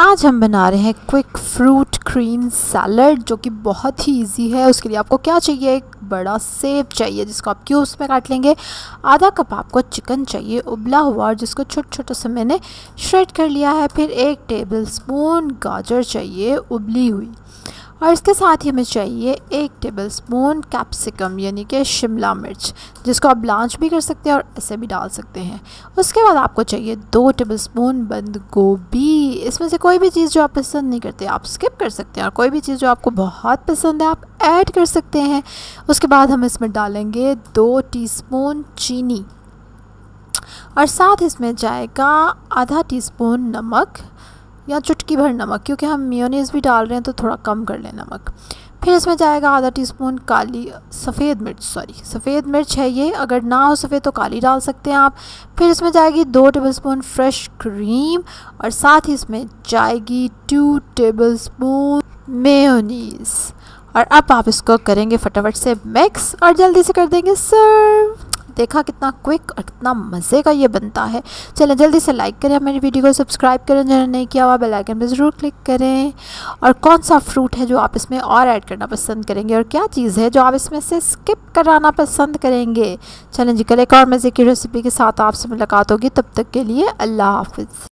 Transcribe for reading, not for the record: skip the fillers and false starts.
आज हम बना रहे हैं क्विक फ्रूट क्रीम सैलड, जो कि बहुत ही इजी है। उसके लिए आपको क्या चाहिए, एक बड़ा सेब चाहिए जिसको आप क्यूब्स में काट लेंगे। आधा कप आपको चिकन चाहिए उबला हुआ, जिसको छोटा छोटा सा मैंने श्रेड कर लिया है। फिर 1 टेबलस्पून गाजर चाहिए उबली हुई, और इसके साथ ही हमें चाहिए 1 टेबलस्पून कैप्सिकम यानी कि शिमला मिर्च, जिसको आप ब्लांच भी कर सकते हैं और ऐसे भी डाल सकते हैं। उसके बाद आपको चाहिए 2 टेबलस्पून बंद गोभी। इसमें से कोई भी चीज़ जो आप पसंद नहीं करते आप स्किप कर सकते हैं, और कोई भी चीज़ जो आपको बहुत पसंद है आप ऐड कर सकते हैं। उसके बाद हम इसमें डालेंगे 2 टीस्पून चीनी, और साथ इसमें जाएगा आधा टीस्पून नमक या चुटकी भर नमक, क्योंकि हम मेयोनीज़ भी डाल रहे हैं तो थोड़ा कम कर लें नमक। फिर इसमें जाएगा आधा टीस्पून सफ़ेद मिर्च है ये, अगर ना हो सफ़ेद तो काली डाल सकते हैं आप। फिर इसमें जाएगी 2 टेबलस्पून फ्रेश क्रीम, और साथ ही इसमें जाएगी 2 टेबलस्पून मेयोनीज़। और अब आप इसको करेंगे फटाफट से मिक्स और जल्दी से कर देंगे सर्व। देखा कितना क्विक और कितना मज़े का ये बनता है। चलें जल्दी से लाइक करें, मेरी वीडियो को सब्सक्राइब करें जिन्होंने नहीं किया हुआ, बेल आइकन पर ज़रूर क्लिक करें। और कौन सा फ्रूट है जो आप इसमें और ऐड करना पसंद करेंगे, और क्या चीज़ है जो आप इसमें से स्किप कराना पसंद करेंगे। चलें जी, कल एक और मज़े की रेसिपी के साथ आपसे मुलाकात होगी। तब तक के लिए अल्लाह हाफ़िज़।